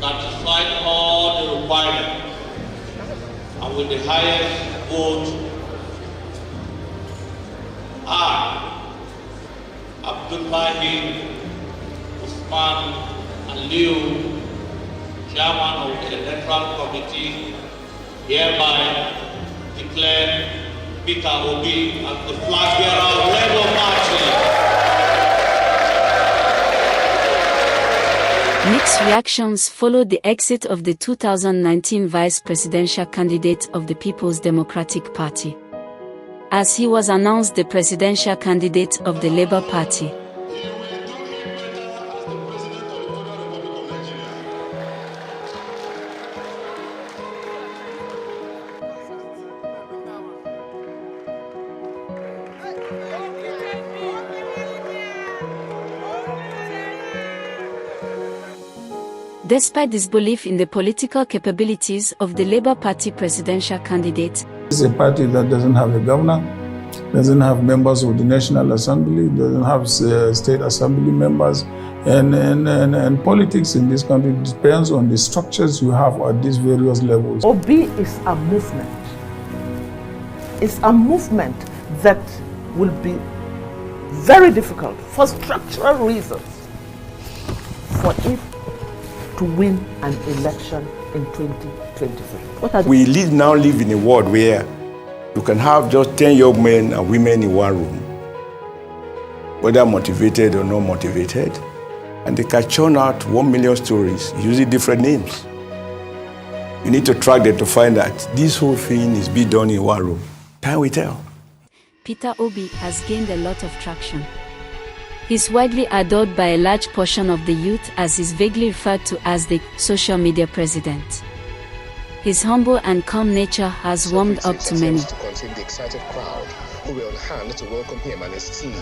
satisfied all the requirements and with the highest vote, I, Abdullahi Usman Aliu, Chairman of the Electoral Committee, hereby declare Peter Obi as the flag bearer of Labour Party. Mixed reactions followed the exit of the 2019 vice presidential candidate of the People's Democratic Party, as he was announced the presidential candidate of the Labour Party. Despite disbelief in the political capabilities of the Labour Party presidential candidate, it's a party that doesn't have a governor, doesn't have members of the National Assembly, doesn't have state assembly members, and politics in this country depends on the structures you have at these various levels. Obi is a movement. It's a movement that will be very difficult for structural reasons for it to win an election in 2023. We now live in a world where you can have just 10 young men and women in one room, whether motivated or not motivated, and they can churn out 1 million stories using different names. You need to track them to find that this whole thing is being done in one room. Time will tell. Peter Obi has gained a lot of traction. He's widely adored by a large portion of the youth, as he's vaguely referred to as the social media president. His humble and calm nature has warmed up to many. To contain the excited crowd who were on hand to welcome him and his team.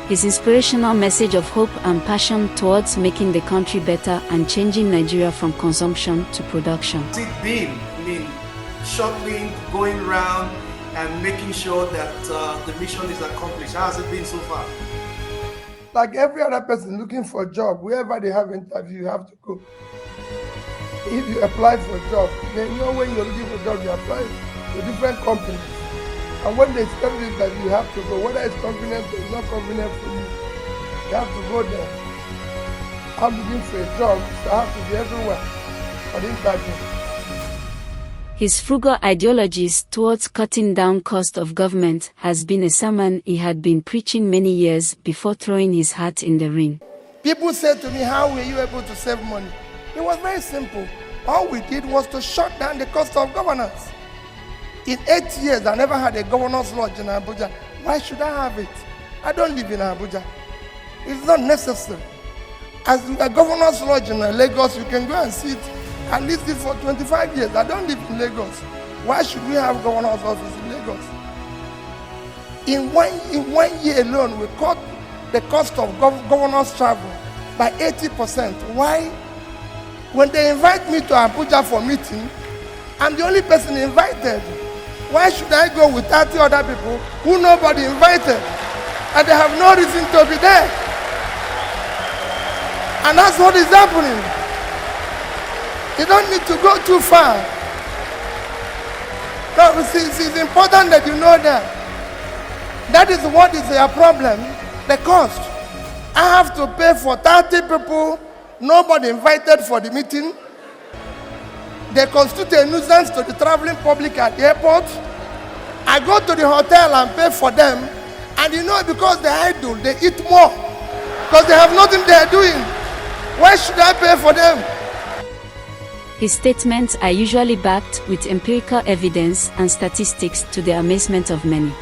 His inspirational message of hope and passion towards making the country better and changing Nigeria from consumption to production. It's been, shuttling, going around, and making sure that the mission is accomplished. How has it been so far? Like every other person looking for a job, wherever they have interview, you have to go. If you apply for a job, then when you're looking for a job, you apply to different companies. And when they schedule it that you have to go, whether it's convenient or it's not convenient for you, you have to go there. I'm looking for a job, so I have to be everywhere for the interview. His frugal ideologies towards cutting down cost of government has been a sermon he had been preaching many years before throwing his hat in the ring. People said to me, how were you able to save money? It was very simple. All we did was to shut down the cost of governance. In 8 years, I never had a governor's lodge in Abuja. Why should I have it? I don't live in Abuja. It's not necessary. As a governor's lodge in Lagos, you can go and see it. I lived it for 25 years. I don't live in Lagos. Why should we have governor's office in Lagos? In one year alone, we cut the cost of governor's travel by 80%. Why? When they invite me to Abuja for meeting, I'm the only person invited. Why should I go with 30 other people who nobody invited? And they have no reason to be there. And that's what is happening. You don't need to go too far. No, it's important that you know that. That is what is their problem, the cost. I have to pay for 30 people, nobody invited for the meeting. They constitute a nuisance to the traveling public at the airport. I go to the hotel and pay for them. And because they're idle, they eat more. Because they have nothing they're doing. Why should I pay for them? His statements are usually backed with empirical evidence and statistics, to the amazement of many.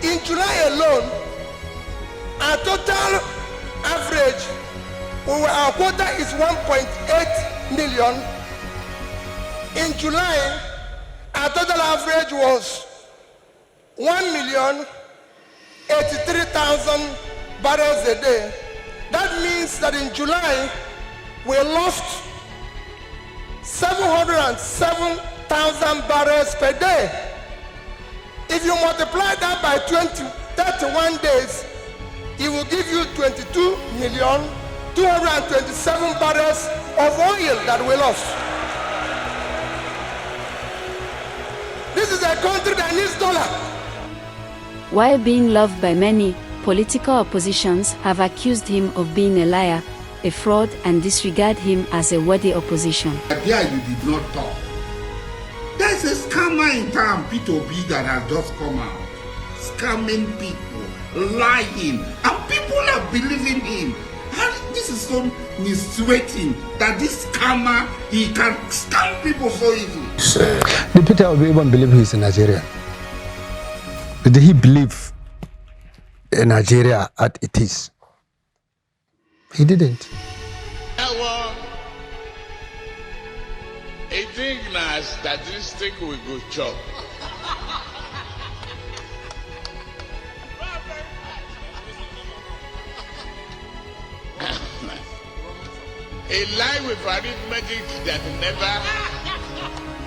In July alone, our total average, our quota is 1.8 million. In July, our total average was 1,083,000 barrels a day. That means that in July, we lost 707,000 barrels per day. If you multiply that by 31 days, it will give you 22 million. 227 barrels of oil that we lost. This is a country that needs dollar. While being loved by many, political oppositions have accused him of being a liar, a fraud, and disregard him as a worthy opposition. There you did not talk. There's a scammer in town, Peter Obi, that has just come out. Scamming people, lying, and people are believing him. And this is so misleading that this scammer, he can scam people so easily. Did Peter Obi even believe he's in Nigeria? Did he believe in Nigeria as it is? He didn't. I think na statistic we go chop. A lie with arithmetic that never,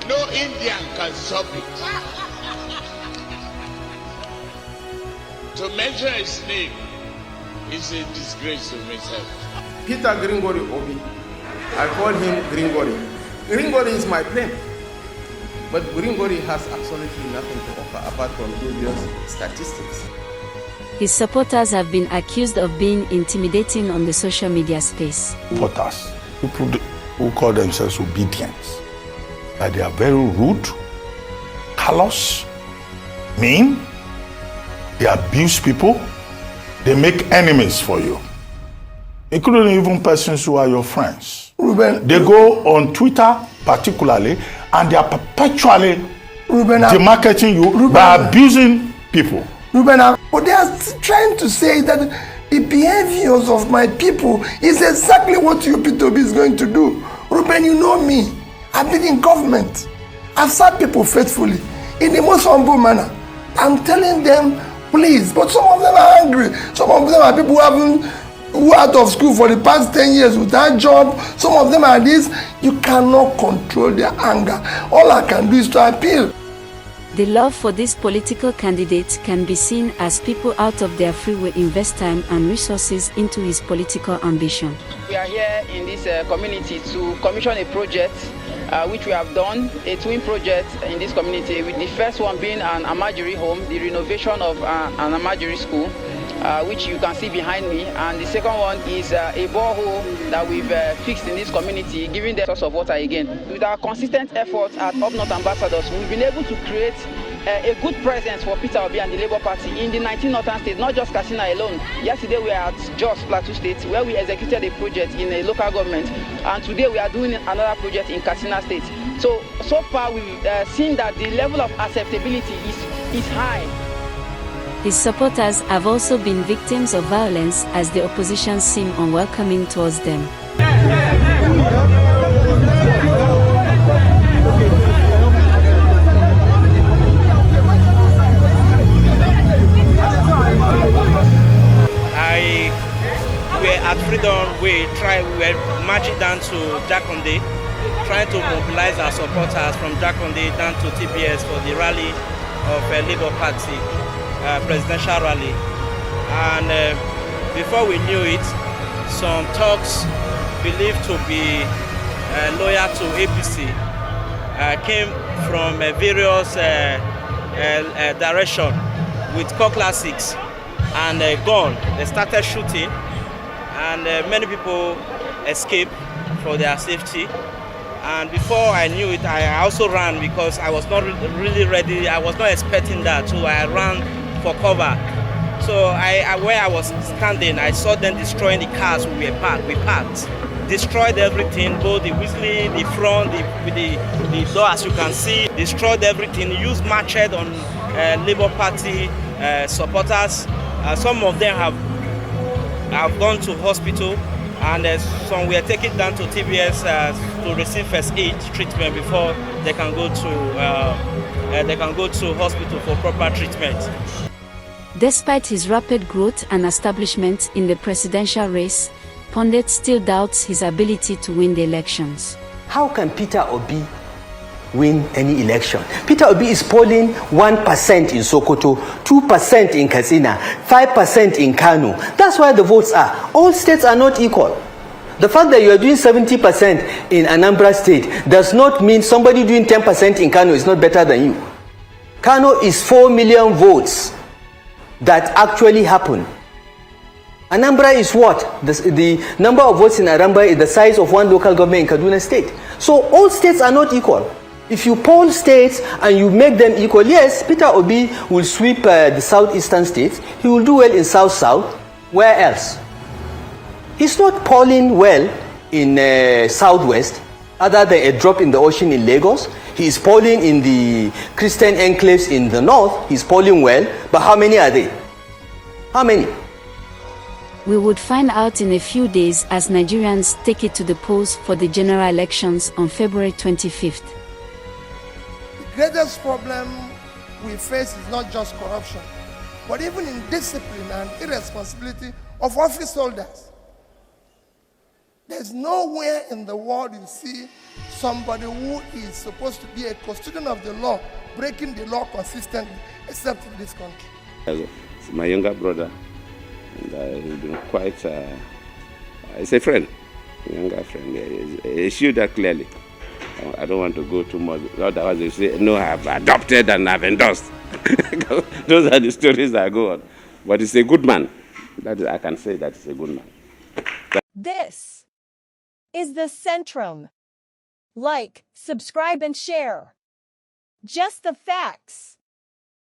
no Indian can solve it. To mention his name is a disgrace to myself. Peter Gringori Obi. I call him Gringori. Gringori is my friend. But Gringori has absolutely nothing to offer apart from dubious statistics. His supporters have been accused of being intimidating on the social media space. Supporters, people who call themselves obedience, that they are very rude, callous, mean, they abuse people, they make enemies for you, including even persons who are your friends. Ruben, they go on Twitter particularly, and they are perpetually demarketing you by abusing people. Ruben, what they are trying to say is that the behaviors of my people is exactly what you, Peter Obi, is going to do. Ruben, you know me. I've been in government. I've served people faithfully in the most humble manner. I'm telling them, please, but some of them are angry. Some of them are people who are out of school for the past 10 years without job. Some of them are this. You cannot control their anger. All I can do is to appeal. The love for this political candidate can be seen as people out of their free will invest time and resources into his political ambition. We are here in this community to commission a project which we have done, a twin project in this community, with the first one being an Amajiri home, the renovation of an Amajiri school, which you can see behind me, and the second one is a borehole that we've fixed in this community, giving the source of water again. With our consistent efforts at Up North Ambassadors, we've been able to create a good presence for Peter Obi and the Labour Party in the 19 northern states, not just Katsina alone. Yesterday we were at Jos Plateau State, where we executed a project in a local government, and today we are doing another project in Katsina State. So far we've seen that the level of acceptability is high. His supporters have also been victims of violence as the opposition seem unwelcoming towards them. We were at Freedom, we were marching down to Jakonde, trying to mobilize our supporters from Jakonde down to TBS for the rally of Labour Party. Presidential rally, and before we knew it, some talks believed to be loyal to APC came from various directions with classics and gun. They started shooting, and many people escaped for their safety. And before I knew it, I also ran because I was not really ready. I was not expecting that, so I ran for cover. So where I was standing, I saw them destroying the cars we parked. Destroyed everything, both the whistling, the front, with the door, as you can see. Destroyed everything, used machete on Labour Party supporters. Some of them have gone to hospital, and some were taken down to TBS to receive first aid treatment before they can go to hospital for proper treatment. Despite his rapid growth and establishment in the presidential race, pundits still doubts his ability to win the elections. How can Peter Obi win any election. Peter Obi is polling 1% in Sokoto, 2% in Katsina, 5% in Kano. That's where the votes are. All states are not equal. The fact that you are doing 70% in Anambra state does not mean somebody doing 10% in Kano is not better than you. Kano is 4 million votes that actually happen. Anambra is what? The number of votes in Anambra is the size of one local government in Kaduna state. So all states are not equal. If you poll states and you make them equal, yes, Peter Obi will sweep the southeastern states. He will do well in south-south. Where else? He's not polling well in southwest, other than a drop in the ocean in Lagos. He is polling in the Christian enclaves in the north. He's polling well, but how many are they? How many? We would find out in a few days as Nigerians take it to the polls for the general elections on February 25th. The greatest problem we face is not just corruption, but even indiscipline and irresponsibility of office holders. There's nowhere in the world you see somebody who is supposed to be a custodian of the law breaking the law consistently, except in this country. It's my younger brother, and he's been quite, he's a friend, a younger friend. He showed that clearly. I don't want to go too much, otherwise they say, no, I've adopted and I've endorsed. Those are the stories that go on. But he's a good man. That is, I can say that he's a good man. This is the Centrum. Like, subscribe, and share. Just the facts.